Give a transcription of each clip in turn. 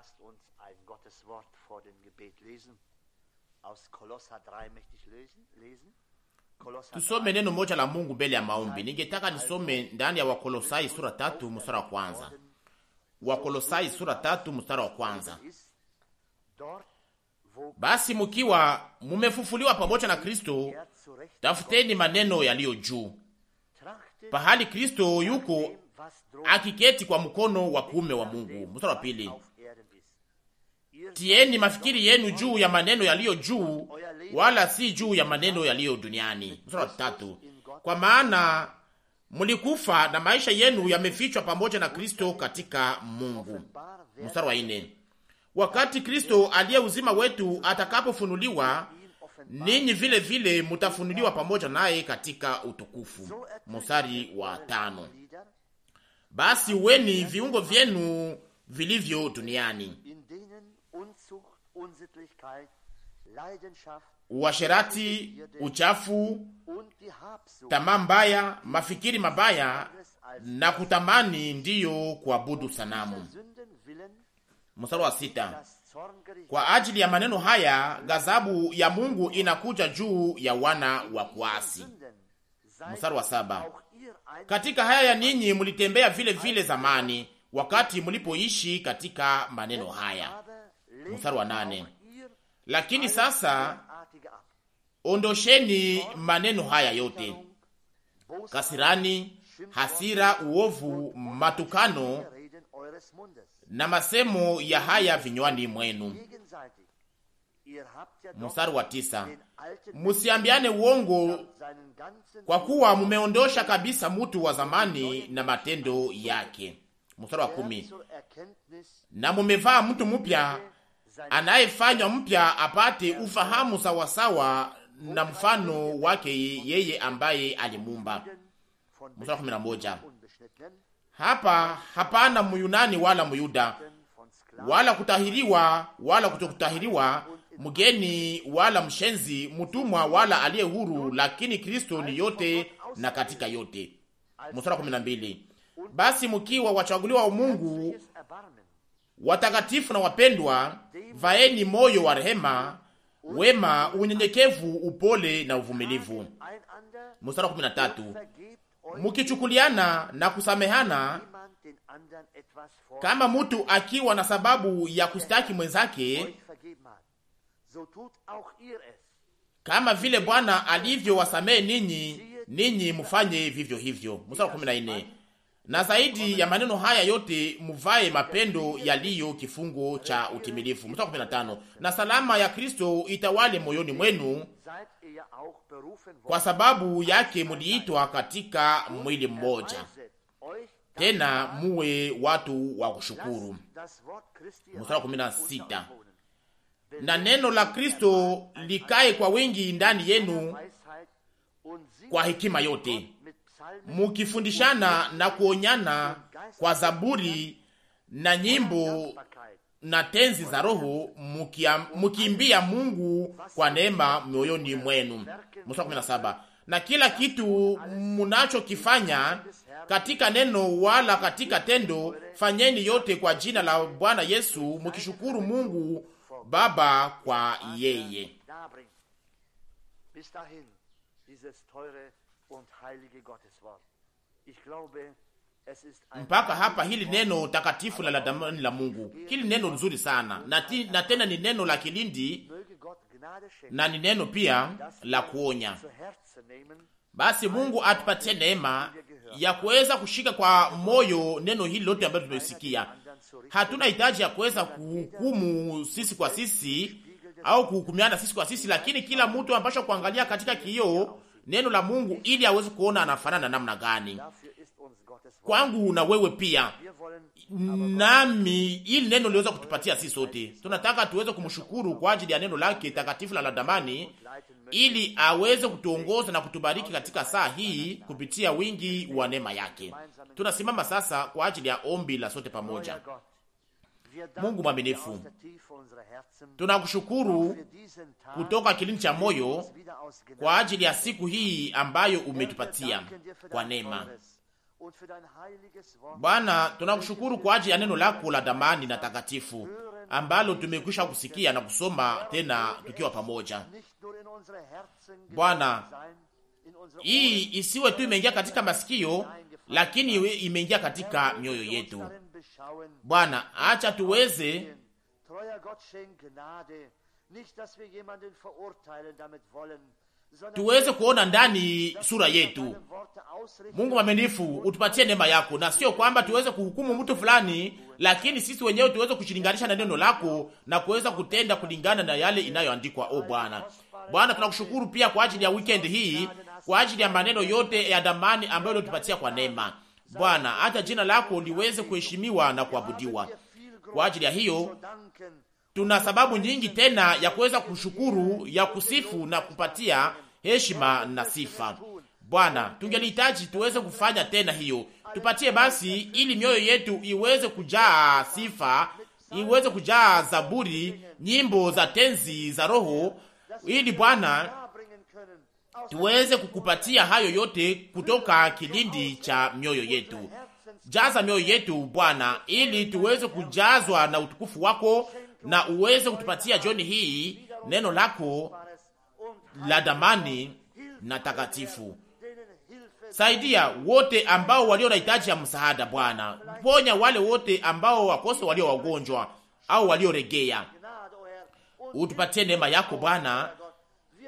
Lasst uns ein Gotteswort vor dem Gebet lesen. Aus Kolosser 3 möchte ich lesen. Tusome neno moja la Mungu mbele ya maombi. Ningetaka nisome ndani ya Wakolosai sura 3 mstari wa kwanza. Wakolosai sura 3 mstari wa kwanza. Basi mkiwa mumefufuliwa pamoja na Kristo, tafuteni maneno yaliyo juu, pahali Kristo yuko akiketi kwa mkono wa kuume wa Mungu. Mstari wa pili. Tieni mafikiri yenu juu ya maneno yaliyo juu, wala si juu ya maneno yaliyo duniani. Mstari wa tatu. Kwa maana mlikufa na maisha yenu yamefichwa pamoja na Kristo katika Mungu. Mstari wa nne. Wakati Kristo aliye uzima wetu atakapofunuliwa, ninyi vile vile mutafunuliwa pamoja naye katika utukufu. Mstari wa tano. Basi uweni viungo vyenu vilivyo duniani: uasherati, uchafu, tamaa mbaya, mafikiri mabaya na kutamani, ndiyo kuabudu sanamu. Mstari wa sita. Kwa ajili ya maneno haya ghadhabu ya Mungu inakuja juu ya wana wa kuasi. Mstari wa saba. Katika haya ya ninyi mlitembea vile vile zamani, wakati mlipoishi katika maneno haya. Mstari wa nane. Lakini sasa ondosheni maneno haya yote: kasirani, hasira, uovu, matukano na masemo ya haya vinywani mwenu. Mstari wa tisa. Musiambiane uongo, kwa kuwa mumeondosha kabisa mtu wa zamani na matendo yake. Mstari wa kumi. Na mumevaa mtu mpya, anayefanywa mpya apate ufahamu sawasawa na mfano wake yeye ambaye alimuumba. Mstari wa 11. Hapa hapana Myunani wala Myuda, wala kutahiriwa wala kutokutahiriwa, mgeni wala mshenzi, mtumwa wala aliye huru, lakini Kristo ni yote na katika yote. Mstari wa 12. Basi mkiwa wachaguliwa wa Mungu, watakatifu na wapendwa, vaeni moyo wa rehema, wema, unyenyekevu, upole na uvumilivu. Mstari wa 13. Mukichukuliana na kusamehana, kama mtu akiwa na sababu ya kustaki mwenzake, kama vile Bwana alivyo wasamehe ninyi mufanye vivyo hivyo. Mstari wa 14. Na zaidi ya maneno haya yote muvae mapendo yaliyo kifungo cha utimilifu. Mstari wa 15. Na salama ya Kristo itawale moyoni mwenu, kwa sababu yake muliitwa katika mwili mmoja, tena muwe watu wa kushukuru. Mstari wa 16. Na neno la Kristo likae kwa wingi ndani yenu kwa hekima yote, mukifundishana na kuonyana kwa zaburi na nyimbo na tenzi za Roho, mukiimbia Mungu kwa neema mioyoni mwenu. Mstari 17. Na kila kitu munachokifanya katika neno wala katika tendo, fanyeni yote kwa jina la Bwana Yesu, mukishukuru Mungu Baba kwa yeye. Mpaka hapa hili neno takatifu la damani la Mungu, hili neno nzuri sana, na tena ni neno la kilindi na ni neno pia la kuonya. Basi Mungu atupatie neema ya kuweza kushika kwa moyo neno hili lote ambalo tumesikia. Hatuna hitaji ya kuweza kuhukumu sisi kwa sisi au kuhukumiana sisi kwa sisi, lakini kila mtu anapaswa kuangalia katika kioo neno la Mungu ili aweze kuona anafanana namna gani. Kwangu na wewe pia, nami ili neno liweza kutupatia sisi sote. Tunataka tuweze kumshukuru kwa ajili ya neno lake takatifu la damani, ili aweze kutuongoza na kutubariki katika saa hii kupitia wingi wa neema yake. Tunasimama sasa kwa ajili ya ombi la sote pamoja. Mungu mwaminifu, tunakushukuru kutoka kilindi cha moyo kwa ajili ya siku hii ambayo umetupatia kwa neema. Bwana, tunakushukuru kwa ajili ya neno lako la damani na takatifu. ambalo tumekwisha kusikia na kusoma tena tukiwa pamoja. Bwana, hii isiwe tu imeingia katika masikio, lakini imeingia katika mioyo yetu. Bwana, acha tuweze kuona ndani sura yetu. Mungu mwaminifu, utupatie neema yako, na sio kwamba tuweze kuhukumu mtu fulani, lakini sisi wenyewe tuweze kushilinganisha na neno lako na kuweza kutenda kulingana na yale inayoandikwa. O Bwana, Bwana, tunakushukuru pia kwa ajili ya weekend hii, kwa ajili ya maneno yote ya damani ambayo ulitupatia kwa neema. Bwana, hata jina lako liweze kuheshimiwa na kuabudiwa. Kwa ajili ya hiyo tuna sababu nyingi tena ya kuweza kushukuru, ya kusifu na kupatia heshima na sifa. Bwana, tungelihitaji tuweze kufanya tena hiyo. Tupatie basi, ili mioyo yetu iweze kujaa sifa, iweze kujaa zaburi, nyimbo za tenzi za Roho, ili Bwana tuweze kukupatia hayo yote kutoka kilindi cha mioyo yetu. Jaza mioyo yetu Bwana, ili tuweze kujazwa na utukufu wako, na uweze kutupatia jioni hii neno lako la damani na takatifu. Saidia wote ambao walio na hitaji ya msaada Bwana. Ponya wale wote ambao wakose, walio wagonjwa au walioregea. Utupatie neema yako Bwana,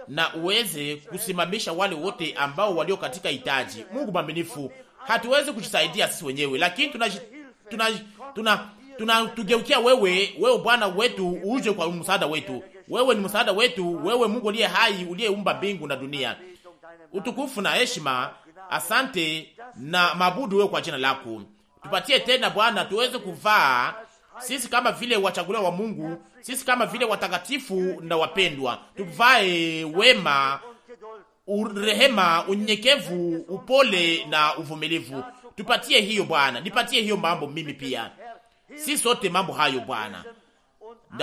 na uweze kusimamisha wale wote ambao walio katika hitaji. Mungu mwaminifu, hatuwezi kujisaidia sisi wenyewe, lakini tugeukia wewe Bwana wetu, uje kwa msaada wetu. Wewe ni msaada wetu, wewe Mungu uliye hai, uliyeumba mbingu na dunia. Utukufu na heshima, asante na mabudu wewe kwa jina lako. Tupatie tena Bwana, tuweze kuvaa sisi kama vile wachaguliwa wa Mungu, sisi kama vile watakatifu na wapendwa. Tuvae wema, urehema, unyenyekevu, upole na uvumilivu. Tupatie hiyo Bwana, nipatie hiyo mambo mimi pia. Si sote mambo hayo Bwana.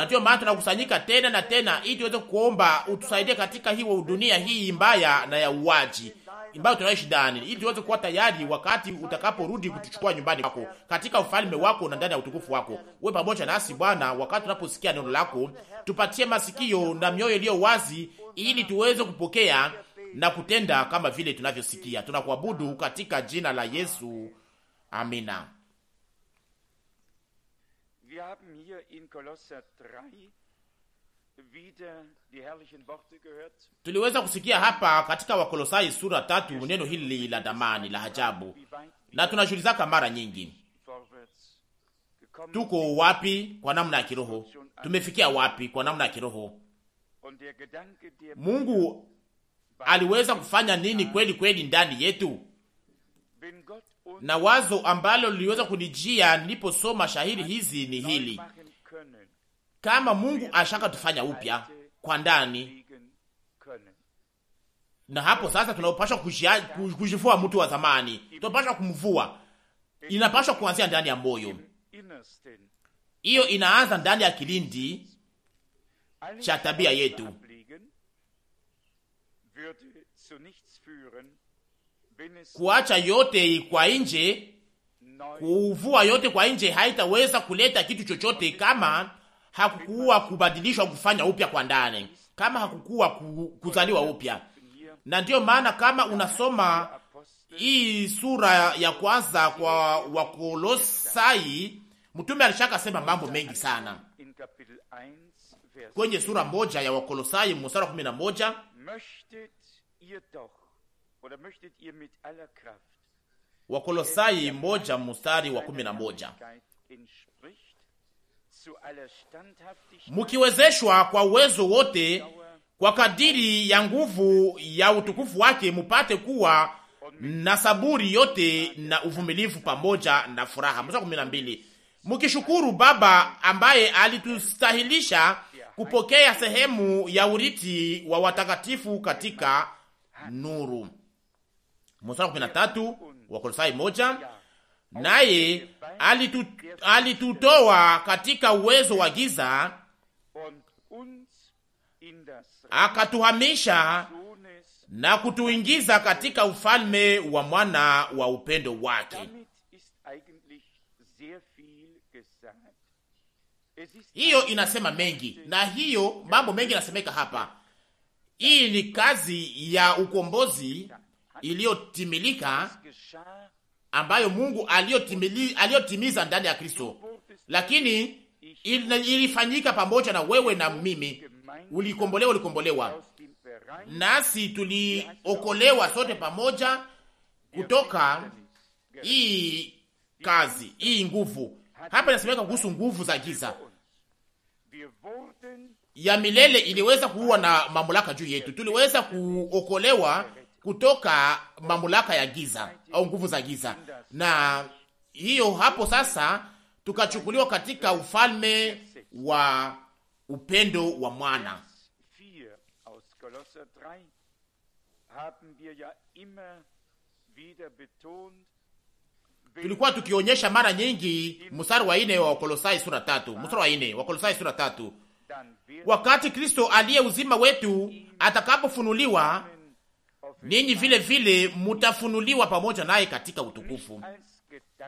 Ndio maana tunakusanyika tena na tena ili tuweze kuomba utusaidie katika hiyo dunia hii mbaya na ya uwaji ambayo tunaishi ndani, ili tuweze kuwa tayari wakati utakaporudi kutuchukua nyumbani kwako, katika ufalme wako na ndani ya utukufu wako. Wewe pamoja nasi Bwana, wakati tunaposikia neno lako, tupatie masikio na mioyo iliyo wazi ili tuweze kupokea na kutenda kama vile tunavyosikia. Tunakuabudu katika jina la Yesu. Amina. Wir haben hier in Kolosser 3 wieder die herrlichen Worte gehört. Tuliweza kusikia hapa katika Wakolosai sura 3 neno hili la damani la ajabu, na tunajulizaka mara nyingi, tuko wapi kwa namna ya kiroho? Tumefikia wapi kwa namna ya kiroho? Mungu aliweza kufanya nini kweli kweli ndani yetu? Na wazo ambalo liliweza kunijia niliposoma shahiri hizi ni hili: kama Mungu ashaka tufanya upya kwa ndani, na hapo sasa tunapaswa kujivua mtu wa zamani, tunapaswa kumvua. Inapaswa kuanzia ndani ya moyo. Hiyo inaanza ndani ya kilindi cha tabia yetu. Kuacha yote kwa nje, kuvua yote kwa nje haitaweza kuleta kitu chochote kama hakukuwa kubadilishwa, kufanya upya kwa ndani, kama hakukuwa kuzaliwa upya. Na ndiyo maana kama unasoma hii sura ya kwanza kwa Wakolosai, mtume alishaka sema mambo mengi sana. Kwenye sura moja ya Wakolosai mstari wa 11, Wakolosai moja mstari wa 11, mukiwezeshwa kwa uwezo wote kwa kadiri ya nguvu ya utukufu wake, mupate kuwa na saburi yote na uvumilivu pamoja na furaha. Mstari 12, mukishukuru Baba ambaye alitustahilisha kupokea sehemu ya urithi wa watakatifu katika nuru. Mstari 13, Wakolosai moja, naye alitutoa katika uwezo wa giza akatuhamisha na kutuingiza katika ufalme wa mwana wa upendo wake. Hiyo inasema mengi, na hiyo mambo mengi inasemeka hapa. Hii ni kazi ya ukombozi iliyotimilika, ambayo Mungu aliyotimiza ndani ya Kristo, lakini ilifanyika pamoja na wewe na mimi. Ulikombolewa, nasi tuliokolewa sote pamoja kutoka hii kazi, hii nguvu. Hapa inasemeka kuhusu nguvu za giza ya milele iliweza kuwa na mamlaka juu yetu. Tuliweza kuokolewa kutoka mamlaka ya giza au nguvu za giza, na hiyo hapo sasa tukachukuliwa katika ufalme wa upendo wa mwana. Tulikuwa tukionyesha mara nyingi mstari wa 4 wa Kolosai sura 3, mstari wa 4 wa Kolosai sura 3, wakati Kristo aliye uzima wetu atakapofunuliwa, ninyi vile vile mutafunuliwa pamoja naye katika utukufu.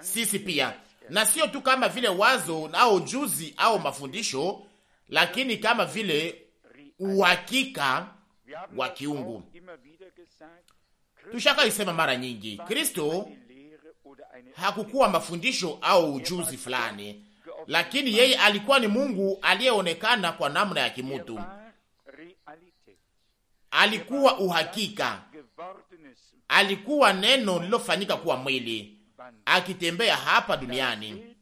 Sisi pia, na sio tu kama vile wazo au juzi au mafundisho, lakini kama vile uhakika wa kiungu. Tushaka isema mara nyingi, Kristo hakukuwa mafundisho au ujuzi fulani, lakini yeye alikuwa ni Mungu aliyeonekana kwa namna ya kimutu. Alikuwa uhakika, alikuwa neno lilofanyika kuwa mwili, akitembea hapa duniani,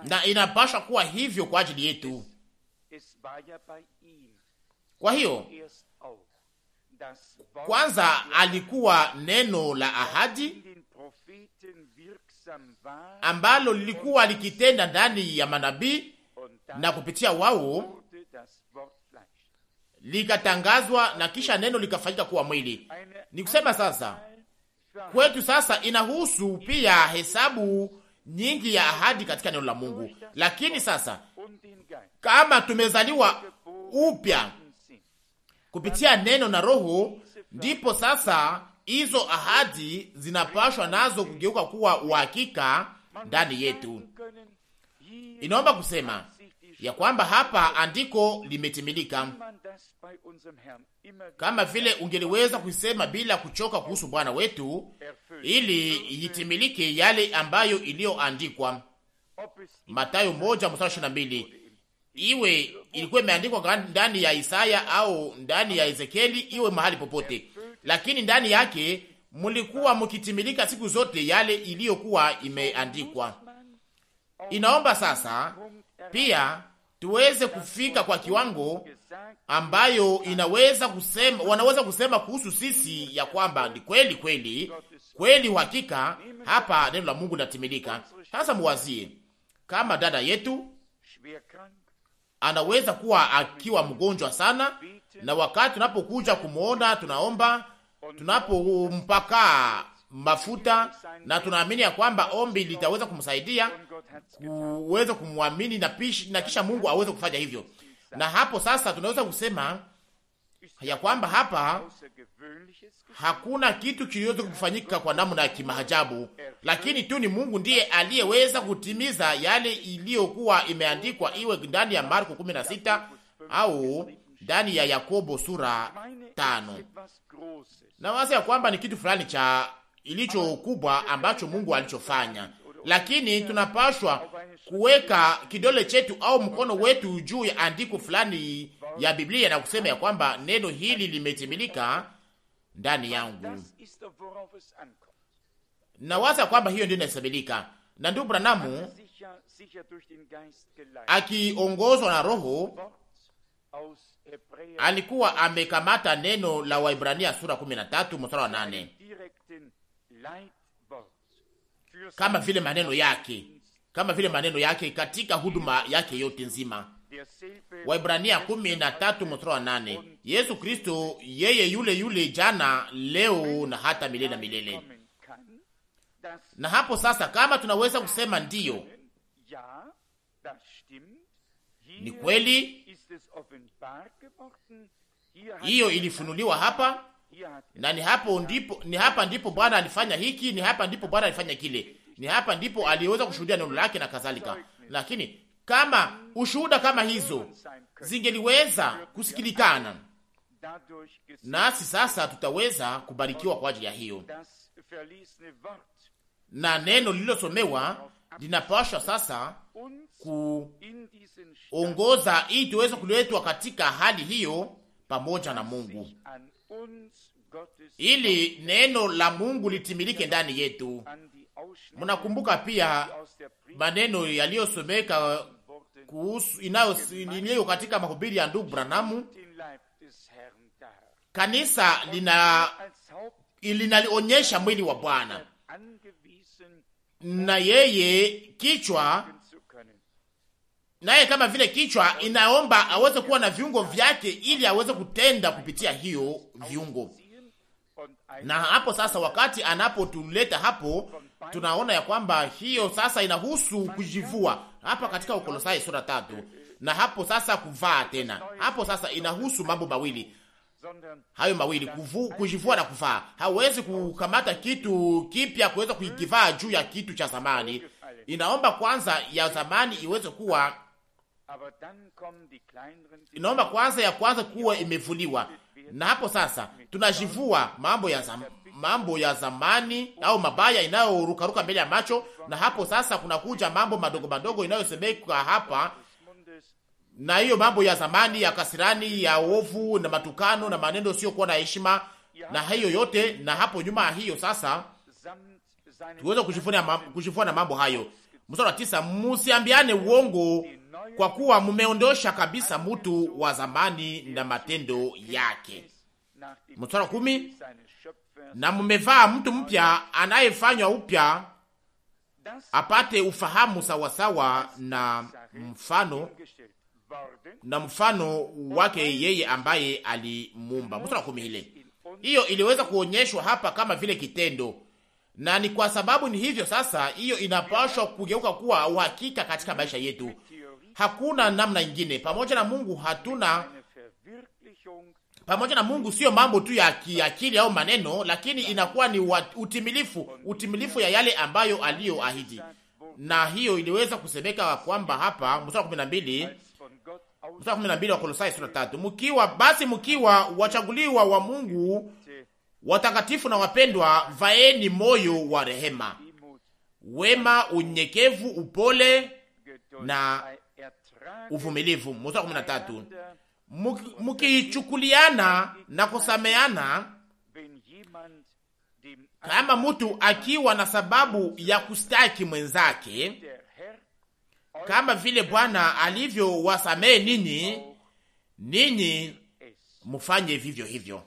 na inapaswa kuwa hivyo kwa ajili yetu. Kwa hiyo kwanza alikuwa neno la ahadi ambalo lilikuwa likitenda ndani ya manabii, na kupitia wao likatangazwa, na kisha neno likafanyika kuwa mwili. Ni kusema sasa kwetu sasa inahusu pia hesabu nyingi ya ahadi katika neno la Mungu, lakini sasa kama tumezaliwa upya kupitia neno na Roho, ndipo sasa hizo ahadi zinapashwa nazo kugeuka kuwa uhakika ndani yetu. Inaomba kusema ya kwamba hapa andiko limetimilika, kama vile ungeliweza kusema bila kuchoka kuhusu Bwana wetu, ili itimilike yale ambayo iliyoandikwa. Mathayo 1:22. Iwe ilikuwa imeandikwa ndani ya Isaya au ndani ya Ezekieli, iwe mahali popote, lakini ndani yake mulikuwa mkitimilika siku zote yale iliyokuwa imeandikwa. Inaomba sasa pia tuweze kufika kwa kiwango ambayo inaweza kusema, wanaweza kusema kuhusu sisi ya kwamba ni kweli kweli kweli, uhakika hapa neno la Mungu linatimilika. Sasa muwazie kama dada yetu anaweza kuwa akiwa mgonjwa sana, na wakati tunapokuja kumuona, tunaomba, tunapompaka mafuta, na tunaamini ya kwamba ombi litaweza kumsaidia kuweza kumwamini, na kisha Mungu aweze kufanya hivyo. Na hapo sasa tunaweza kusema ya kwamba hapa hakuna kitu kiliweza kufanyika kwa namna ya kimaajabu, lakini tu ni Mungu ndiye aliyeweza kutimiza yale iliyokuwa imeandikwa, iwe ndani ya Marko 16 au ndani ya Yakobo sura 5. Na wazi ya kwamba ni kitu fulani cha ilicho kubwa ambacho Mungu alichofanya, lakini tunapashwa kuweka kidole chetu au mkono wetu juu ya andiko fulani ya Biblia na kusema ya kwamba neno hili limetimilika ndani yangu. Na waza kwamba hiyo ndio inahesabika. Na ndugu Branham akiongozwa na Roho alikuwa amekamata neno la Waibrania sura 13 mstari wa 8 kama vile maneno yake katika huduma yake yote nzima. Waibrania 13 mstari wa 8. Yesu Kristo yeye yule jana, leo na hata milele na milele. Na hapo sasa kama tunaweza kusema ndiyo, ni kweli, hiyo ilifunuliwa hapa, na ni hapa ndipo Bwana alifanya hiki, ni hapa ndipo Bwana alifanya kile, ni hapa ndipo aliweza kushuhudia neno lake na kadhalika. Lakini kama ushuhuda kama hizo zingeliweza kusikilikana, nasi sasa tutaweza kubarikiwa kwa ajili ya hiyo. Na neno lililosomewa linapaswa sasa kuongoza ili tuweze kuletwa katika hali hiyo pamoja na Mungu, ili neno la Mungu litimilike ndani yetu. Mnakumbuka pia maneno yaliyosomeka kuhusu iliyo katika mahubiri ya ndugu Branamu. Kanisa linalionyesha mwili wa Bwana, na yeye kichwa, naye kama vile kichwa inaomba aweze kuwa na viungo vyake ili aweze kutenda kupitia hiyo viungo. Na hapo sasa, wakati anapotuleta hapo, tunaona ya kwamba hiyo sasa inahusu kujivua hapa katika Ukolosai sura 3, na hapo sasa kuvaa tena. Hapo sasa inahusu mambo mawili, hayo mawili, kujivua na kuvaa. Hawezi kukamata kitu kipya kuweza kuikivaa juu ya kitu cha zamani. Inaomba kwanza ya zamani iweze kuwa, inaomba kwanza ya kwanza kuwa imevuliwa, na hapo sasa tunajivua mambo ya zamani au mabaya inayorukaruka mbele ya macho, na hapo sasa kunakuja mambo madogo madogo inayosemeka hapa, na hiyo mambo ya zamani ya kasirani, ya ovu na matukano na maneno sio kuwa na heshima na hiyo yote. Na hapo nyuma hiyo sasa tuweze kujifua na mambo hayo. Mstari wa 9, musiambiane uongo kwa kuwa mumeondosha kabisa mtu wa zamani na matendo yake. Mstari wa 10, na mumevaa mtu mpya anayefanywa upya apate ufahamu sawasawa na mfano wake yeye ambaye alimuumba. Mstari wa 10 ile hiyo iliweza kuonyeshwa hapa kama vile kitendo, na ni kwa sababu ni hivyo sasa hiyo inapaswa kugeuka kuwa uhakika katika maisha yetu. Hakuna namna ingine. Pamoja na Mungu pamoja na Mungu sio mambo tu ya kiakili au maneno, lakini inakuwa ni utimilifu ya yale ambayo aliyoahidi. Na hiyo iliweza kusemeka kwamba hapa mstari wa 12 wa Kolosai sura 3, mkiwa wachaguliwa wa Mungu, watakatifu na wapendwa, vaeni moyo wa rehema, wema, unyenyekevu, upole na uvumilivu. Mstari wa 13, mkichukuliana na kusameana, kama mtu akiwa na sababu ya kustaki mwenzake, kama vile Bwana alivyo wasamehe ninyi mufanye vivyo hivyo.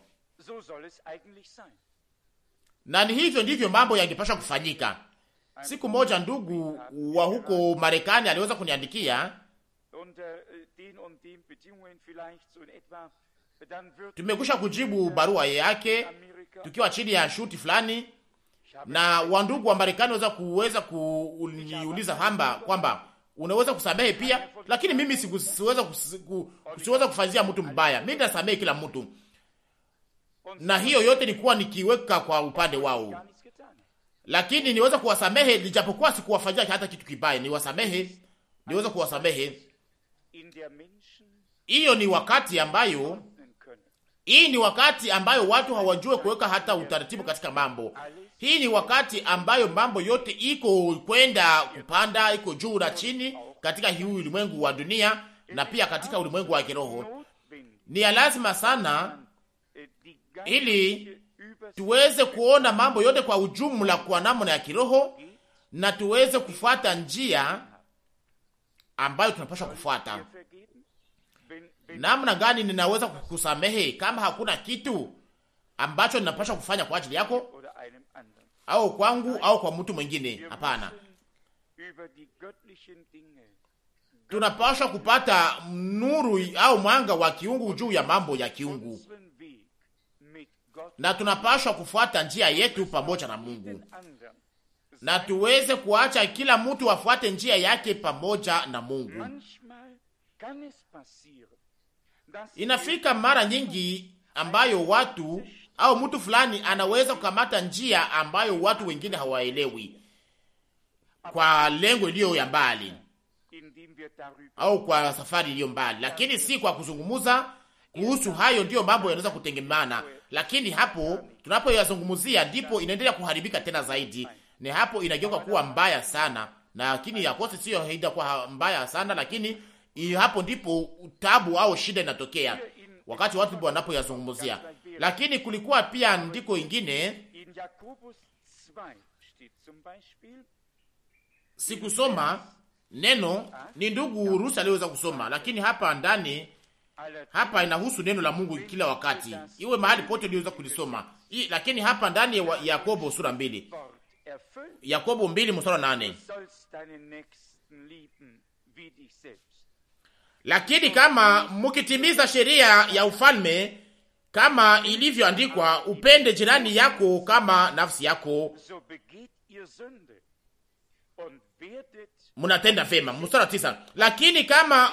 Na ni hivyo ndivyo mambo yangepasha kufanyika. Siku moja ndugu wa huko Marekani aliweza kuniandikia, tumekwisha kujibu barua yake tukiwa chini ya shuti fulani, na wandugu wa Marekani kuweza kuniuliza kwamba unaweza kusamehe pia, lakini mimi siweza kufanyia mtu mbaya. Mimi nasamehe kila mtu, na hiyo yote nilikuwa nikiweka kwa upande wao, lakini niweza kuwasamehe lijapokuwa sikuwafanyia hata kitu kibaya. Niweza kuwasamehe. Hiyo ni wakati ambayo watu hawajue kuweka hata utaratibu katika mambo. Hii ni wakati ambayo mambo yote iko kwenda kupanda, iko juu na chini katika hii ulimwengu wa dunia na pia katika ulimwengu wa kiroho. Ni lazima sana ili tuweze kuona mambo yote kwa ujumla kwa namna ya kiroho, na tuweze kufuata njia ambayo tunapaswa kufuata. Namna gani ninaweza kukusamehe kama hakuna kitu ambacho ninapaswa kufanya kwa ajili yako au kwangu au kwa mtu mwingine? Hapana. Tunapaswa kupata nuru au mwanga wa kiungu juu ya mambo ya kiungu, na tunapaswa kufuata njia yetu pamoja na Mungu, na tuweze kuacha kila mtu afuate njia yake pamoja na Mungu. Inafika mara nyingi ambayo watu au mtu fulani anaweza kukamata njia ambayo watu wengine hawaelewi kwa lengo iliyo ya mbali. au kwa safari iliyo mbali, lakini si kwa kuzungumuza kuhusu hayo. Ndiyo mambo yanaweza kutengemana, lakini hapo tunapoyazungumzia ndipo inaendelea kuharibika tena zaidi, na hapo inageuka kuwa mbaya sana. Lakini yakose sio haida kwa mbaya sana, lakini hapo ndipo tabu au shida inatokea wakati watu wanapoyazungumzia. Lakini kulikuwa pia andiko ingine sikusoma neno, ni ndugu Rusi aliweza kusoma, lakini hapa ndani hapa inahusu neno la Mungu kila wakati, iwe mahali pote uliweza kulisoma. Lakini hapa ndani ya Yakobo sura 2, Yakobo 2 mstari 8, lakini kama mukitimiza sheria ya ufalme kama ilivyoandikwa, upende jirani yako kama nafsi yako, munatenda vema. Mstari 9, lakini kama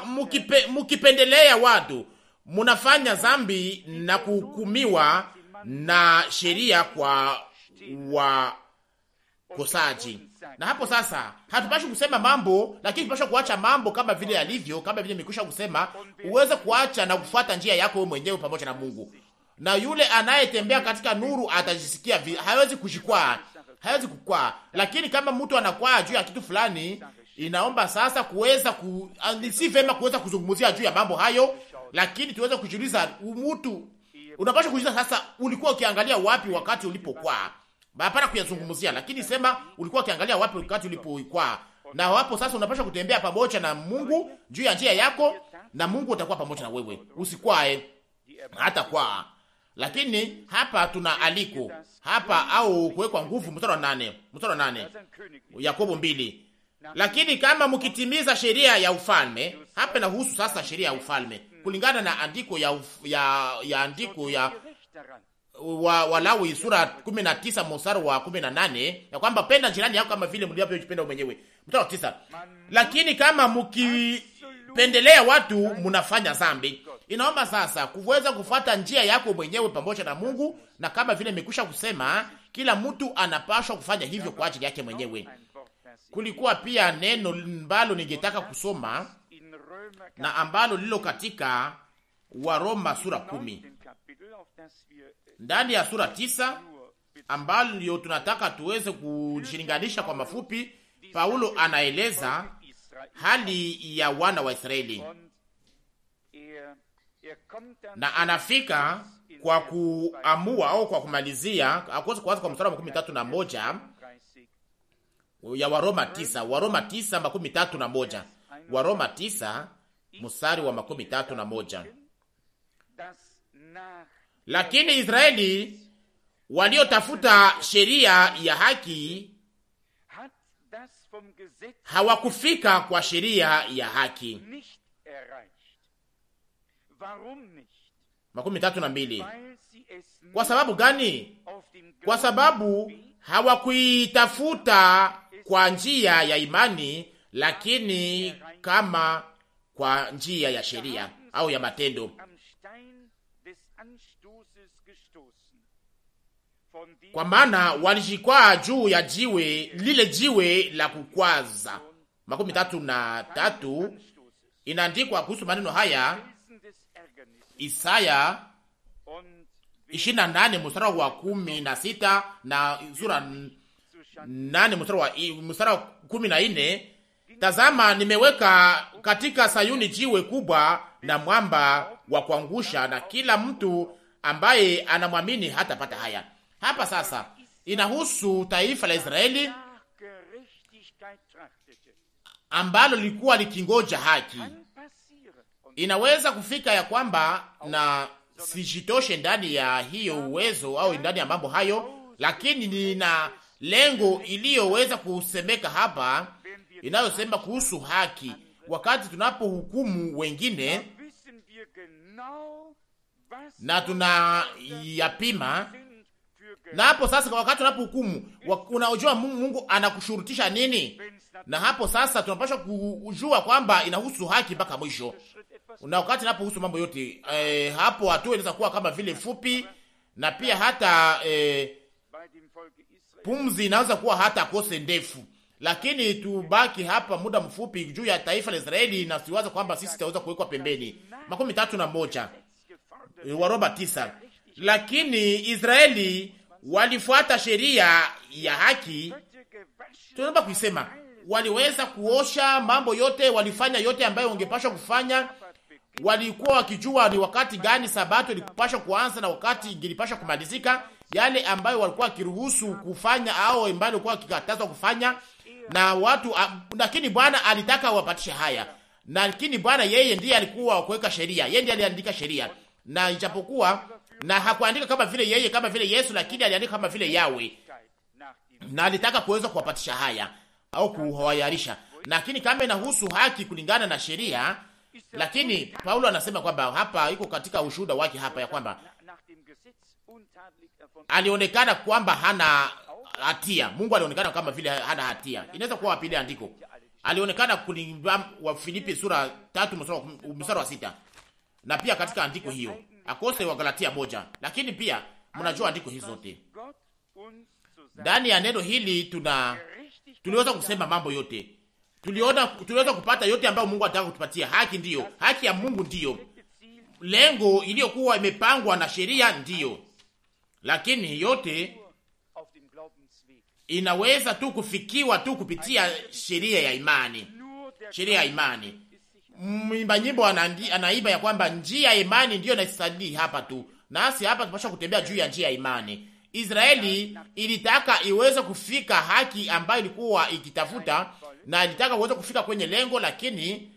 mukipendelea watu, munafanya zambi na kuhukumiwa na sheria kwa wakosaji. Na hapo sasa hatupashi kusema mambo, lakini tupasha kuacha mambo kama vile yalivyo, kama vile nimekwisha kusema, uweze kuacha na kufuata njia yako wewe mwenyewe pamoja na Mungu. Na yule anayetembea katika nuru atajisikia hawezi kujikwaa, hawezi kukwaa. Lakini kama mtu anakwaa juu ya kitu fulani, inaomba sasa kuweza si vema kuweza kuzungumzia juu ya mambo hayo, lakini tuweze kujiuliza, mtu unapaswa kujiuliza sasa, ulikuwa ukiangalia wapi wakati ulipokwaa? Hapana kuyazungumzia, lakini sema ulikuwa ukiangalia wapi wakati ulipokwaa. Na hapo sasa unapaswa kutembea pamoja na Mungu juu ya njia yako, na Mungu atakuwa pamoja na wewe, usikwae hata kwaa. Lakini hapa tuna aliko hapa au kuwekwa nguvu. Mstari wa 8 Yakobo 2, lakini kama mkitimiza sheria ya ufalme. Hapa inahusu sasa sheria ya ufalme kulingana na andiko ya andiko ya Walawi sura 19 mstari wa 18, ya kwamba penda jirani yako kama vile mlivyojipenda mwenyewe. Mstari wa 9, lakini kama mkipendelea watu mnafanya dhambi. Inaomba sasa kuweza kufuata njia yako mwenyewe pamoja na Mungu, na kama vile nimekwisha kusema, kila mtu anapaswa kufanya hivyo kwa ajili yake mwenyewe. Kulikuwa pia neno ambalo ningetaka kusoma na ambalo lilo katika Waroma sura 10, ndani ya sura 9, ambalo ndio tunataka tuweze kujilinganisha kwa mafupi. Paulo anaeleza hali ya wana wa Israeli na anafika kwa kuamua au kwa kumalizia akose kuanza kwa mstari wa 31 ya Waroma 9, Waroma 9:31, Waroma 9 mstari wa 31. Lakini Israeli waliotafuta sheria ya haki hawakufika kwa sheria ya haki. 32. Kwa sababu gani? Kwa sababu hawakuitafuta kwa njia ya imani, lakini kama kwa njia ya sheria au ya matendo. Kwa maana walishikwaa juu ya lile jiwe la kukwaza. 33 inaandikwa kuhusu maneno haya, Isaya 28 mstari wa 16 na sura 8 mstari wa 14. Tazama, nimeweka katika Sayuni jiwe kubwa na mwamba wa kuangusha, na kila mtu ambaye anamwamini hatapata haya. Hapa sasa inahusu taifa la Israeli ambalo lilikuwa likingoja haki. Inaweza kufika ya kwamba na sijitoshe ndani ya hiyo uwezo au ndani ya mambo hayo, lakini nina lengo iliyoweza kusemeka hapa inayosema kuhusu haki. Wakati tunapohukumu wengine na tunayapima, na hapo sasa kwa wakati tunapohukumu, unajua Mungu anakushurutisha nini? Na hapo sasa tunapaswa kujua kwamba inahusu haki mpaka mwisho. Na wakati tunapohusu mambo yote hapo hatua inaweza kuwa kama vile fupi, na pia hata pumzi inaweza kuwa hata kose ndefu, lakini tubaki hapa muda mfupi juu ya taifa la Israeli na siwaza kwamba sisi tutaweza kuwekwa pembeni. 31 Waroma 9. Lakini Israeli walifuata sheria ya haki. Tunaomba kuisema waliweza kuosha mambo yote, walifanya yote ambayo wangepaswa kufanya. Walikuwa wakijua ni wakati gani sabato ilipaswa kuanza na wakati ingilipaswa kumalizika, yale ambayo walikuwa wakiruhusu kufanya au ambayo walikuwa wakikatazwa kufanya na watu. Lakini Bwana alitaka wapatishe haya, lakini Bwana yeye ndiye alikuwa kuweka sheria, yeye ndiye aliandika sheria, na ijapokuwa na hakuandika kama vile yeye, kama vile Yesu, lakini aliandika kama vile Yawe, na alitaka kuweza kuwapatisha haya au kuhayarisha. Lakini kama inahusu haki kulingana na sheria, lakini Paulo anasema kwamba hapa iko katika ushuhuda wake hapa ya kwamba alionekana kwamba hana hatia. Mungu alionekana kama vile hana hatia. Inaweza kuwa wapili andiko. Alionekana kulingana wa Filipi sura 3 mstari wa 6. Na pia katika andiko hiyo akose wa Galatia 1. Lakini pia mnajua andiko hizo zote. Ndani ya neno hili tuliweza kusema mambo yote. Tuliweza kupata yote ambayo Mungu anataka kutupatia. Haki ndiyo. Haki ya Mungu ndiyo. Lengo iliyokuwa imepangwa na sheria ndiyo. Lakini yote inaweza tu kufikiwa tu kupitia sheria ya imani. Sheria ya imani. Mwimba nyimbo anaimba ya kwamba njia ya imani ndiyo inastahili hapa tu. Nasi hapa tunapaswa kutembea juu ya njia ya imani. Israeli ilitaka iweze kufika haki ambayo ilikuwa ikitafuta, na ilitaka uweze kufika kwenye lengo, lakini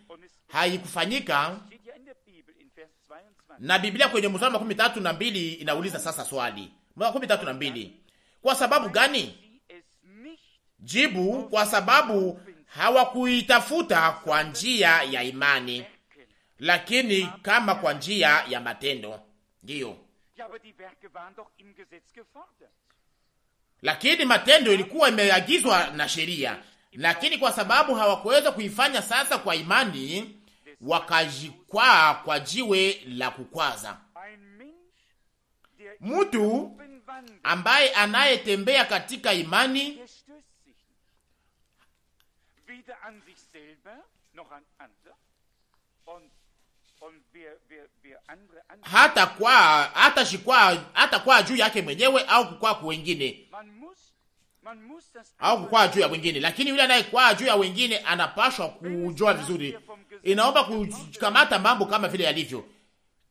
haikufanyika. Na Biblia kwenye mstari wa 32 inauliza sasa swali. Mstari wa 32. Kwa sababu gani? Jibu, kwa sababu hawakuitafuta kwa njia ya imani, lakini kama kwa njia ya matendo. Ndiyo. Lakini matendo ilikuwa imeagizwa na sheria, lakini kwa sababu hawakuweza kuifanya sasa kwa imani, wakajikwaa kwa jiwe la kukwaza. Mtu ambaye anayetembea katika imani hata kwa juu yake mwenyewe au kukwaa kwa wengine au kukwaa juu ya wengine, lakini yule anayekwaa juu ya wengine anapashwa kujua vizuri. Inaomba kukamata mambo kama vile yalivyo.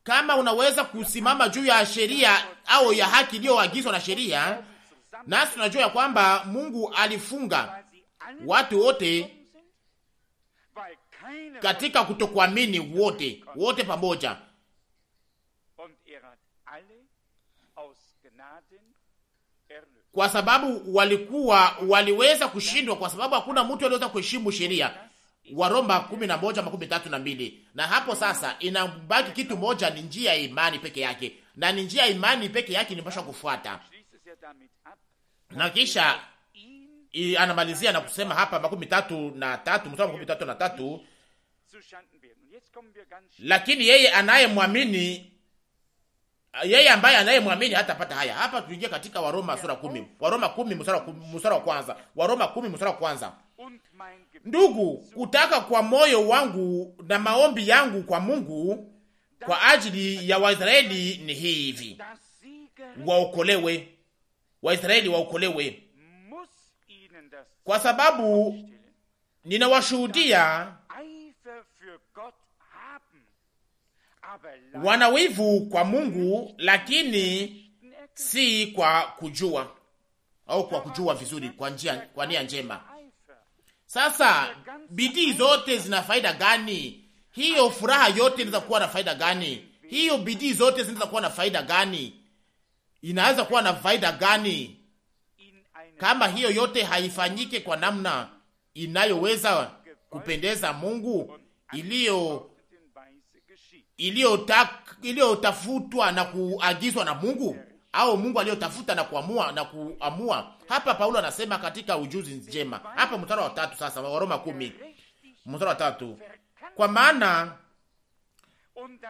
Kama unaweza kusimama juu ya sheria au ya haki iliyoagizwa na sheria, nasi tunajua ya kwamba Mungu alifunga watu wote katika kutokuamini, wote pamoja, kwa sababu waliweza kushindwa, kwa sababu hakuna mtu aliweza kuheshimu sheria. Waroma 11:32. Na hapo sasa inabaki kitu moja, ni njia ya imani peke yake, na ni njia ya imani peke yake inapaswa kufuata. Na kisha anamalizia na kusema hapa 33 mstari wa 33, lakini yeye ambaye anayemwamini hatapata haya. Hapa tuingia katika Waroma sura 10. Waroma 10 mstari wa kwanza. Waroma 10 mstari wa kwanza. Ndugu, kutaka kwa moyo wangu na maombi yangu kwa Mungu kwa ajili ya Waisraeli ni hivi: Waisraeli waokolewe, kwa sababu ninawashuhudia wana wivu kwa Mungu, lakini si kwa kujua au kwa kujua vizuri, kwa nia njema. Sasa bidii zote zina faida gani? Hiyo furaha yote inaweza kuwa na faida gani? Hiyo bidii zote zinaweza kuwa na faida gani? Inaweza kuwa na faida gani kama hiyo yote haifanyike kwa namna inayoweza kupendeza Mungu, iliyotafutwa na kuagizwa na Mungu, au Mungu aliyotafuta na kuamua. Hapa Paulo anasema katika ujuzi njema. Hapa mstari wa 3 sasa, Waroma 10 mstari wa 3.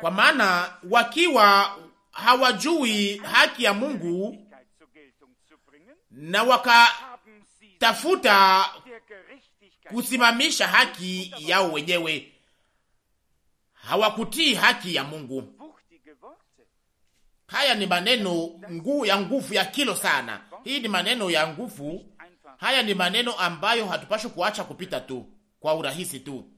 Kwa maana wakiwa hawajui haki ya Mungu na wakitafuta kusimamisha haki yao wenyewe, hawakutii haki ya Mungu. Haya ni maneno ya nguvu ya kilo sana. Hii ni maneno ya nguvu. Haya ni maneno ambayo hatupashi kuacha kupita tu kwa urahisi tu.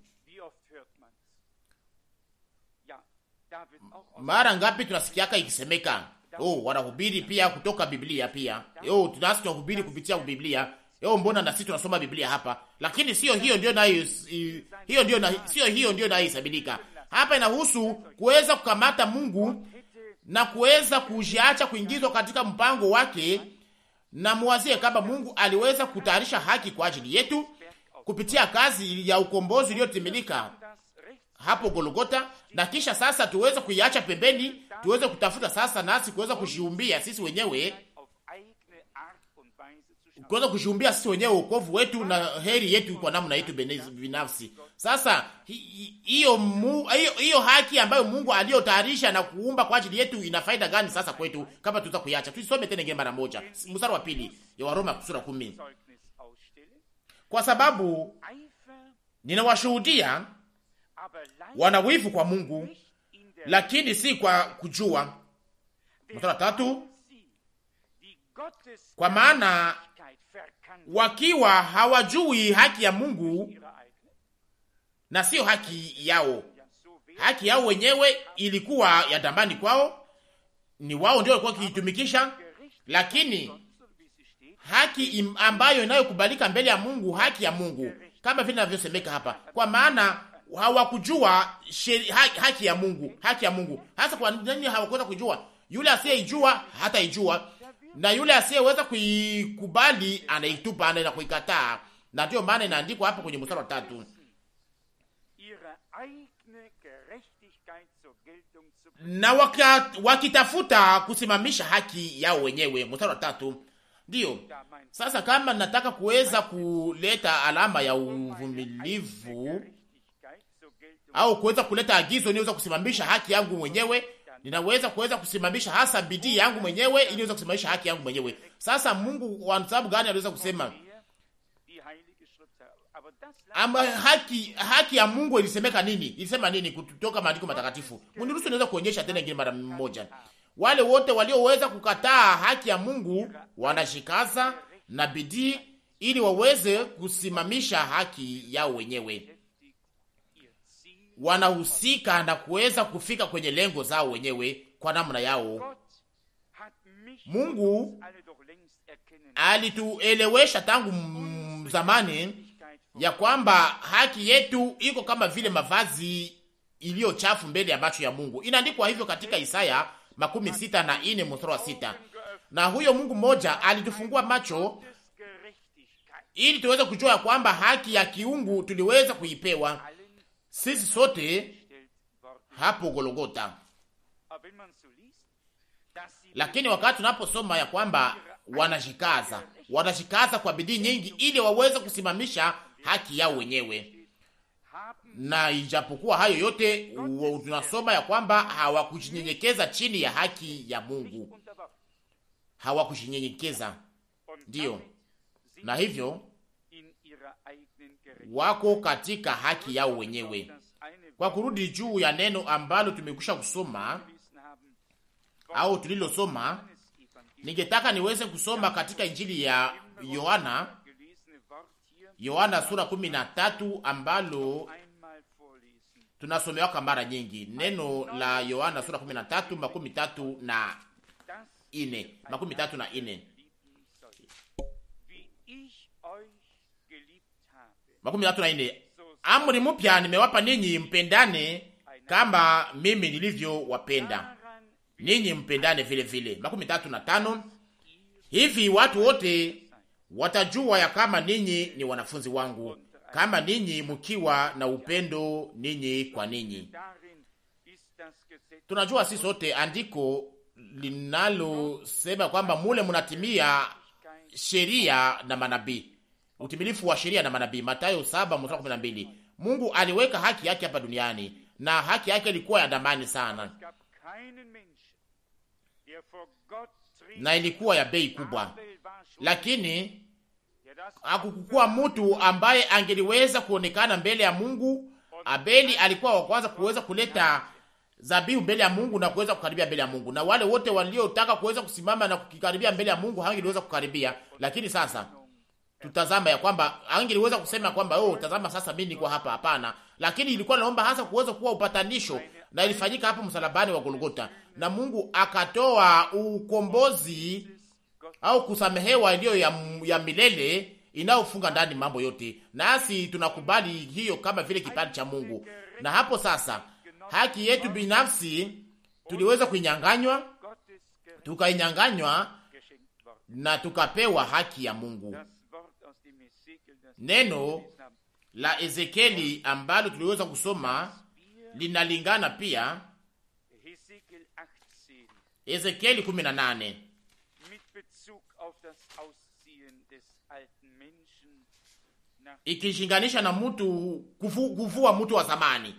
Mara ngapi tunasikiaka ikisemeka, wanahubiri pia kutoka Biblia pia. Tunasikia kuhubiri kupitia Biblia. Mbona na sisi tunasoma Biblia hapa? Lakini sio hiyo ndio nayo isabilika. Hapa inahusu kuweza kukamata Mungu na kuweza kujiacha kuingizwa katika mpango wake, na muwazie kama Mungu aliweza kutayarisha haki kwa ajili yetu kupitia kazi ya ukombozi iliyotimilika hapo Golgotha, na kisha sasa tuweze kuiacha pembeni, tuweze kutafuta sasa nasi kuweza kujiumbia sisi wenyewe, kuweza kujiumbia sisi wenyewe wokovu wetu na heri yetu kwa namna yetu binafsi. Sasa hiyo haki ambayo Mungu aliyotayarisha na kuumba kwa ajili yetu ina faida gani sasa kwetu kama tutaweza kuiacha? Tusome tena ngine mara moja mstari wa 2 ya Waroma sura 10. Kwa sababu ninawashuhudia wanawivu kwa Mungu, lakini si kwa kujua. Mstari wa 3, kwa maana wakiwa hawajui haki ya Mungu na sio haki yao, haki yao wenyewe ilikuwa ya dambani kwao, ni wao ndio walikuwa kiitumikisha, lakini haki ambayo inayokubalika mbele ya Mungu, haki ya Mungu kama vile ninavyosemeka hapa, kwa maana hawakujua haki ya Mungu, haki ya Mungu. Hasa kwa nini hawakuweza kujua? Yule asiyeijua hataijua, na yule asiyeweza kuikubali anaitupa, anaenda kuikataa. Na ndio maana inaandikwa hapa kwenye mstari wa 3, na wakitafuta kusimamisha haki yao wenyewe. Mstari wa 3. Ndiyo sasa, kama nataka kuweza kuleta alama ya uvumilivu au kuweza kuleta agizo niweza kusimamisha haki yangu mwenyewe, ninaweza kuweza kusimamisha hasa bidii yangu mwenyewe ili niweze kusimamisha haki yangu mwenyewe. Sasa Mungu kwa sababu gani aliweza kusema ama haki ya Mungu ilisemeka nini? Ilisema nini kutoka maandiko matakatifu? Mniruhusu niweza kuonyesha tena ingine mara moja. Wale wote walioweza kukataa haki ya Mungu wanashikaza na bidii ili waweze kusimamisha haki yao wenyewe. Wanahusika na kuweza kufika kwenye lengo zao wenyewe kwa namna yao. Mungu alituelewesha tangu zamani ya kwamba haki yetu iko kama vile mavazi iliyo chafu mbele ya macho ya Mungu. Inaandikwa hivyo katika Isaya 64 mstari wa 6. Na huyo Mungu mmoja alitufungua macho ili tuweze kujua ya kwamba haki ya kiungu tuliweza kuipewa sisi sote hapo Golgotha. Lakini wakati tunaposoma ya kwamba wanashikaza kwa bidii nyingi ili waweze kusimamisha haki yao wenyewe, na ijapokuwa hayo yote tunasoma ya kwamba hawakujinyenyekeza chini ya haki ya Mungu, hawakujinyenyekeza. Ndiyo, na hivyo wako katika haki yao wenyewe. Kwa kurudi juu ya neno ambalo tumekwisha kusoma au tulilosoma, ningetaka niweze kusoma katika Injili ya Yohana sura 13 ambalo tunasomewa mara nyingi. Neno la Yohana sura 13 34. Amri mpya nimewapa ninyi, mpendane kama mimi nilivyowapenda ninyi, mpendane vile vile. 35. Hivi watu wote watajua ya kama ninyi ni wanafunzi wangu, kama ninyi mkiwa na upendo ninyi kwa ninyi. Tunajua sisi sote andiko linalosema kwamba mule mnatimia sheria na manabii, utimilifu wa sheria na manabii. Mathayo 7:12. Mungu aliweka haki yake hapa duniani, na haki yake ilikuwa ya damani sana, na ilikuwa ya bei kubwa. Lakini hakukuwa mtu ambaye angeliweza kuonekana mbele ya Mungu. Abeli alikuwa wa kwanza kuweza kuleta zabihu mbele ya Mungu na kuweza kukaribia mbele ya Mungu, na wale wote waliotaka kuweza kusimama na kukaribia mbele ya Mungu hangeliweza kukaribia. Lakini sasa tutazama ya kwamba hangeliweza kusema kwamba oh, tazama sasa mimi niko hapa. Hapana, lakini ilikuwa naomba hasa kuweza kuwa upatanisho, na ilifanyika hapo msalabani wa Golgotha, na Mungu akatoa ukombozi au kusamehewa iliyo ya milele inayofunga ndani mambo yote, nasi tunakubali hiyo kama vile kipaji cha Mungu. Na hapo sasa haki yetu binafsi tuliweza kuinyanganywa, tukainyanganywa na tukapewa haki ya Mungu. Neno la Ezekieli ambalo tuliweza kusoma linalingana pia Ezekieli 18 ikishinganisha na mtu kuvua mtu wa zamani,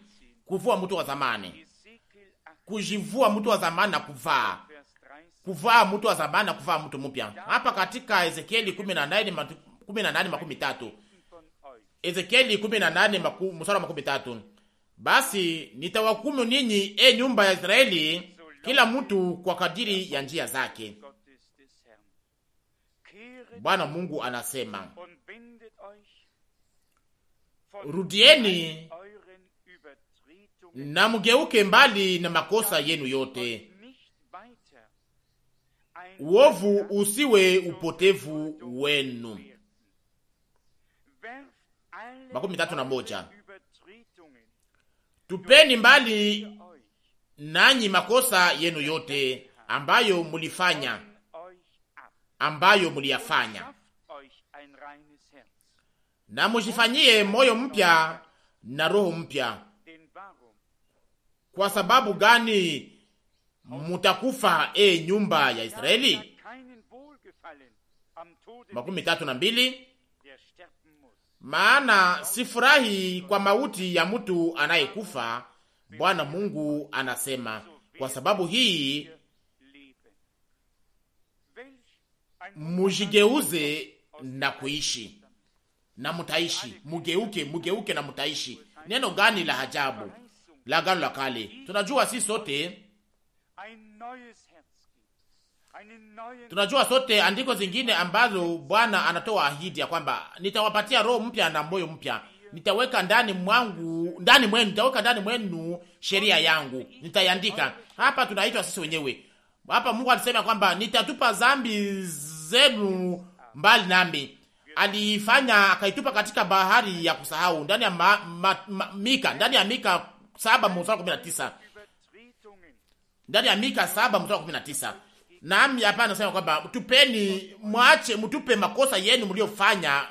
kuvua mtu wa zamani, kujivua mtu wa zamani na kuvaa mtu wa zamani na kuvaa mtu mpya. Hapa katika Ezekieli 18:13, Ezekieli 18:13, basi nitawahukumu ninyi, nyumba ya Israeli, kila mtu kwa kadiri ya njia zake. Bwana Mungu anasema, rudieni na mgeuke mbali na makosa yenu yote, uovu usiwe upotevu wenu. 31, tupeni mbali nanyi makosa yenu yote ambayo muliyafanya, na mujifanyie moyo mpya na roho mpya. Kwa sababu gani mutakufa, nyumba ya Israeli? 32, maana sifurahi kwa mauti ya mtu anayekufa, Bwana Mungu anasema. Kwa sababu hii mujigeuze na kuishi na mutaishi. Mugeuke na mutaishi. Neno gani la ajabu la Agano la Kale! Tunajua sote andiko zingine ambazo Bwana anatoa ahidi ya kwamba nitawapatia roho mpya na moyo mpya, nitaweka ndani mwenu sheria yangu, nitaiandika. Hapa tunaitwa sisi wenyewe. Hapa Mungu alisema kwamba nitatupa dhambi zenu mbali nami. Alifanya akaitupa katika bahari ya kusahau, ndani ya Mika 7:19, ndani ya Mika 7:19. Nami hapa anasema kwamba mtupe makosa yenu mliofanya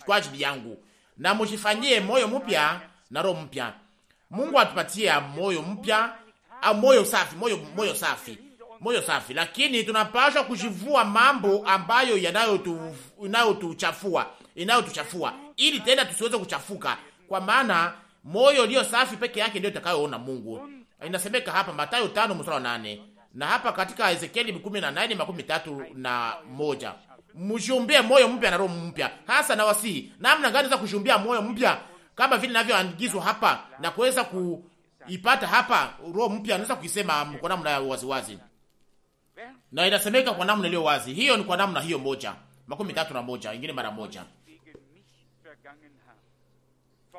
kwa ajili yangu, na mjifanyie moyo mpya na roho mpya. Mungu atupatia moyo mpya au moyo safi, lakini tunapaswa kujivua mambo ambayo inayotuchafua ili tena tusiweze kuchafuka, kwa maana moyo ulio safi peke yake ndio utakayoona Mungu. Inasemeka hapa Mathayo 5:8, na hapa katika Ezekieli 18:31, mshumbie moyo mpya na roho mpya. Hasa na wasi namna gani za kushumbia moyo mpya, kama vile ninavyoandikizwa hapa na kuweza kuipata hapa roho mpya, naweza kuisema kwa namna ya waziwazi, na inasemeka kwa namna iliyo wazi. Hiyo ni kwa namna hiyo moja 31, ingine mara moja.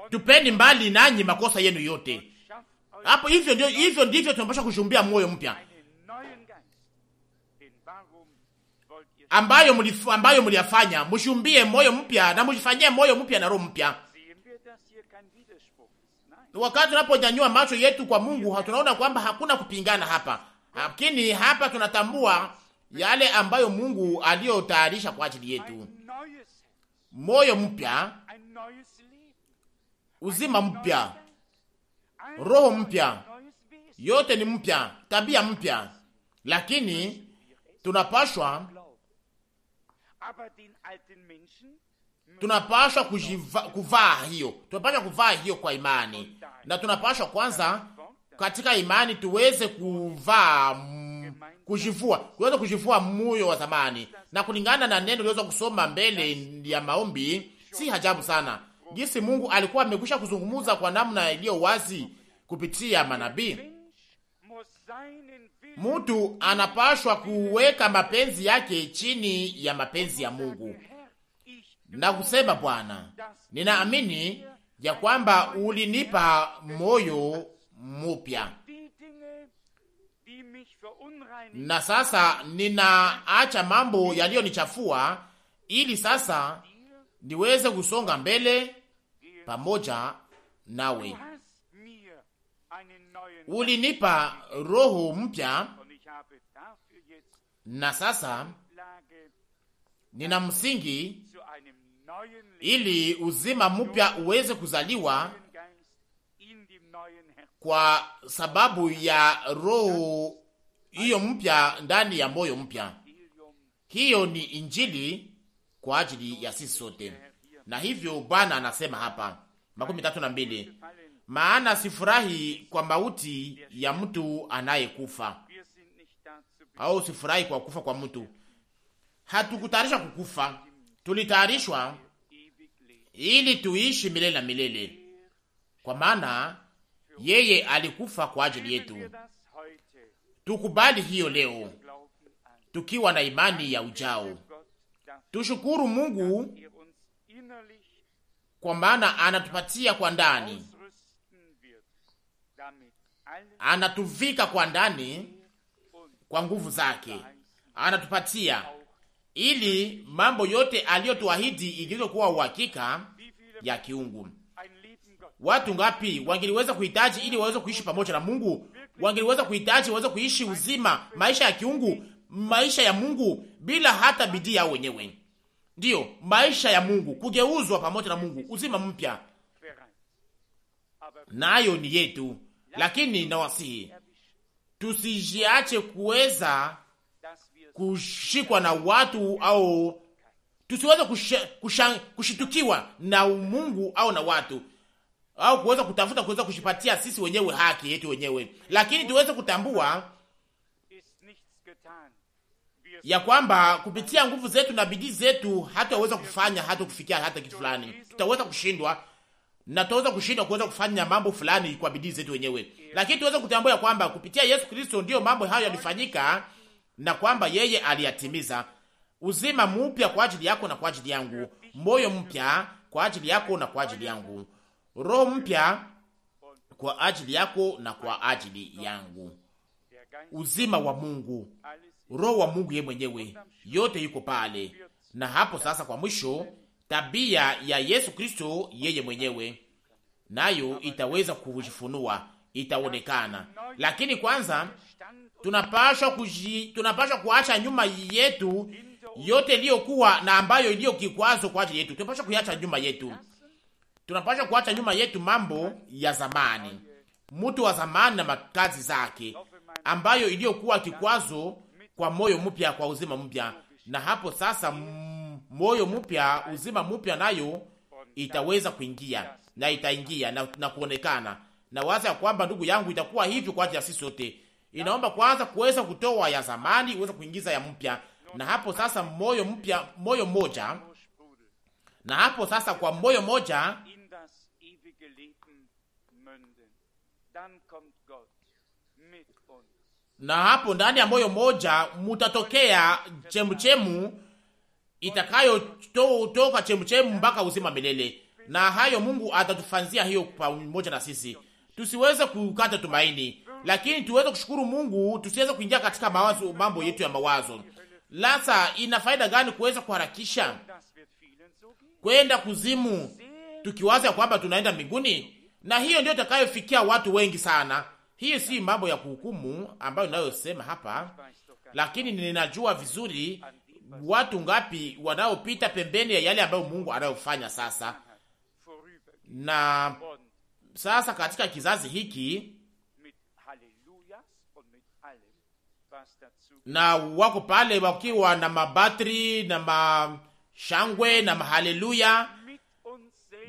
Tupeni mbali nanyi makosa yenu yote. Hapo hivyo ndivyo tunapaswa kushumbia moyo mpya ambayo mliyafanya. Mshumbie moyo mpya na mjifanyie moyo mpya na roho mpya. Wakati tunaponyanyua macho yetu kwa Mungu, tunaona kwamba hakuna kupingana hapa, lakini hapa tunatambua yale ambayo Mungu aliyotayarisha kwa ajili yetu: moyo mpya, uzima mpya, roho mpya, yote ni mpya, tabia mpya. Lakini tunapashwa kuvaa hiyo kwa imani, na tunapashwa kwanza katika imani tuweze kuvaa kujivua moyo wa zamani. Na kulingana na neno liweza kusoma mbele ya maombi, si hajabu sana jinsi Mungu alikuwa amekwisha kuzungumza kwa namna iliyo wazi kupitia manabii. Mtu anapashwa kuweka mapenzi yake chini ya mapenzi ya Mungu na kusema, Bwana, ninaamini ya kwamba ulinipa moyo mpya, na sasa ninaacha mambo yaliyonichafua ili sasa niweze kusonga mbele pamoja nawe. Ulinipa roho mpya, na sasa nina msingi ili uzima mpya uweze kuzaliwa kwa sababu ya roho hiyo mpya ndani ya moyo mpya. Hiyo ni injili kwa ajili ya sisi sote. Na hivyo Bwana anasema hapa 32, maana sifurahi kwa mauti ya mtu anayekufa, au sifurahi kwa kufa kwa mtu. Hatukutayarishwa kukufa, tulitayarishwa ili tuishi milele na milele, kwa maana yeye alikufa kwa ajili yetu. Tukubali hiyo leo tukiwa na imani ya ujao. Tushukuru Mungu kwa maana anatupatia kwa ndani, anatuvika kwa ndani kwa nguvu zake, anatupatia ili mambo yote aliyotuahidi igeuke kuwa uhakika ya kiungu. Watu ngapi wangeliweza kuhitaji ili waweze kuishi pamoja na Mungu? Wangeliweza kuhitaji waweze kuishi uzima, maisha ya kiungu, maisha ya Mungu bila hata bidii yao wenyewe. Ndiyo, maisha ya Mungu, kugeuzwa pamoja na Mungu, uzima mpya, nayo ni yetu. Lakini nawasihi tusijiache kuweza kushikwa na watu, au tusiweze kushitukiwa na Mungu au na watu, au kuweza kutafuta kuweza kushipatia sisi wenyewe haki yetu wenyewe, lakini tuweze kutambua ya kwamba kupitia nguvu zetu na bidii zetu hataweza kufanya hata kufikia hata kitu fulani. Tutaweza kushindwa, na tutaweza kushindwa kuweza kufanya mambo fulani kwa bidii zetu wenyewe, lakini tuweze kutambua ya kwamba kupitia Yesu Kristo ndiyo mambo hayo yalifanyika, na kwamba yeye aliyatimiza. Uzima mpya kwa ajili yako na kwa ajili yangu, moyo mpya kwa ajili yako na kwa ajili yangu, roho mpya kwa ajili yako na kwa ajili yangu, uzima wa Mungu, roho wa Mungu yeye mwenyewe, yote yuko pale. Na hapo sasa, kwa mwisho, tabia ya Yesu Kristo yeye mwenyewe nayo itaweza kujifunua, itaonekana. Lakini kwanza tunapaswa kuacha nyuma yetu yote iliyokuwa na ambayo iliyo kikwazo kwa ajili yetu. Tunapaswa kuacha nyuma yetu, tunapaswa kuacha nyuma yetu mambo ya zamani, mtu wa zamani na makazi zake, ambayo iliyokuwa kikwazo kwa moyo mpya, kwa uzima mpya. Na hapo sasa moyo mpya, uzima mpya nayo itaweza kuingia na itaingia na kuonekana. Na waza ya kwamba, ndugu yangu, itakuwa hivyo kwa ajili ya sisi sote. Inaomba kwanza kuweza kutoa ya zamani uweze kuingiza ya mpya, na hapo sasa moyo mpya, moyo moja, na hapo sasa kwa moyo moja na hapo ndani ya moyo moja mutatokea chemuchemu itakayotoka chemuchemu mpaka uzima milele. Na hayo Mungu atatufanzia hiyo pamoja na sisi. Tusiweze kukata tumaini, lakini tuweze kushukuru Mungu, tusiweze kuingia katika mawazo, mambo yetu ya mawazo. Lasa ina faida gani kuweza kuharakisha kwenda kuzimu tukiwaza kwamba tunaenda mbinguni? Na hiyo ndio itakayofikia watu wengi sana. Hiyo si mambo ya kuhukumu ambayo ninayosema hapa, lakini ninajua vizuri watu ngapi wanaopita pembeni ya yale ambayo Mungu anayofanya sasa. Na sasa katika kizazi hiki, na wako pale wakiwa na mabatri na mashangwe na mahaleluya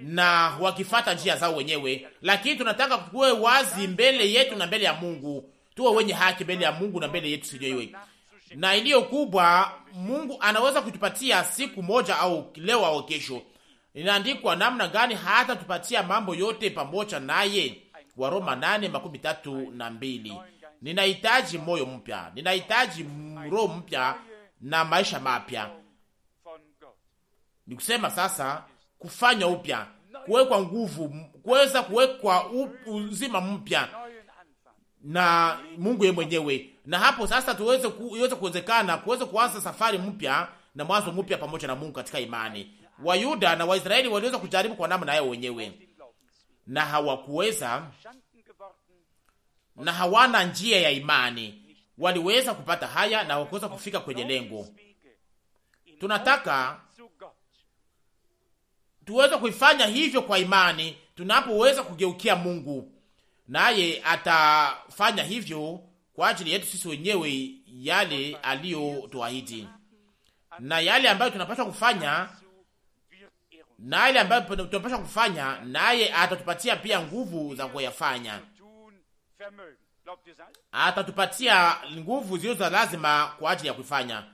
na wakifata njia zao wenyewe, lakini tunataka kuwe wazi mbele yetu na mbele ya Mungu. tuwe wenye haki mbele ya Mungu na mbele yetu sisi, na iliyo kubwa Mungu anaweza kutupatia siku moja au leo au kesho. Inaandikwa namna gani hata tupatia mambo yote pamoja naye. Waroma 8:32. Ninahitaji moyo mpya, ninahitaji roho mpya na maisha mapya. Nikusema sasa kufanya upya, kuwekwa nguvu, kuweza kuwekwa uzima mpya na Mungu yeye mwenyewe, na hapo sasa tuweze kuwezekana kuweza kuanza safari mpya na mwanzo mpya pamoja na Mungu katika imani. Wayuda na Waisraeli waliweza kujaribu kwa namna yao wenyewe na hawakuweza, na hawana njia ya imani. Waliweza kupata haya na hawakuweza kufika kwenye lengo. Tunataka tuweze kuifanya hivyo kwa imani, tunapoweza kugeukia Mungu, naye atafanya hivyo kwa ajili yetu sisi wenyewe, yale aliyotuahidi na yale ambayo tunapaswa kufanya, na yale ambayo tunapaswa kufanya, naye atatupatia pia nguvu za kuyafanya. Atatupatia nguvu zilizo za lazima kwa ajili ya kuifanya.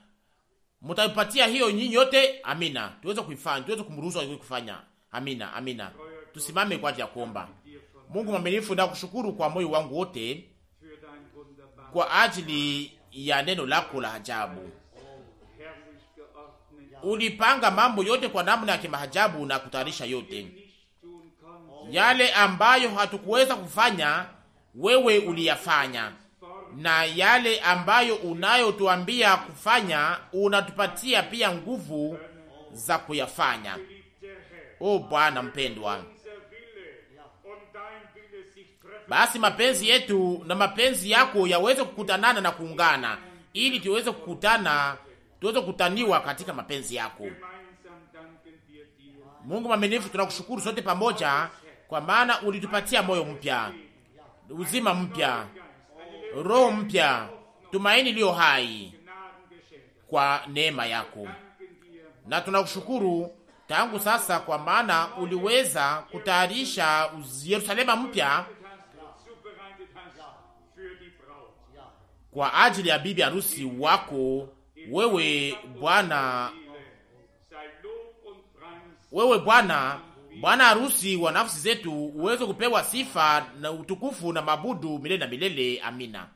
Mtapatia hiyo nyinyi yote. Amina. Tuweze kuifanya, tuweze kumruhusu kufanya. Amina, amina. Tusimame kwa ajili ya kuomba. Mungu mwaminifu, na kushukuru kwa moyo wangu wote kwa ajili ya neno lako la ajabu. Ulipanga mambo yote kwa namna ya kimaajabu na kutayarisha yote. Yale ambayo hatukuweza kufanya, wewe uliyafanya, na yale ambayo unayotuambia kufanya, unatupatia pia nguvu za kuyafanya. O Bwana mpendwa, basi mapenzi yetu na mapenzi yako yaweze kukutanana na kuungana, ili tuweze kutaniwa katika mapenzi yako. Mungu mwaminifu, tunakushukuru sote pamoja, kwa maana ulitupatia moyo mpya, uzima mpya, roho mpya, tumaini iliyo hai kwa neema yako. Na tunakushukuru tangu sasa, kwa maana uliweza kutayarisha Yerusalema mpya kwa ajili ya bibi harusi wako. Wewe Bwana, Bwana harusi wa nafsi zetu, uweze kupewa sifa na utukufu na mabudu milele na milele. Amina.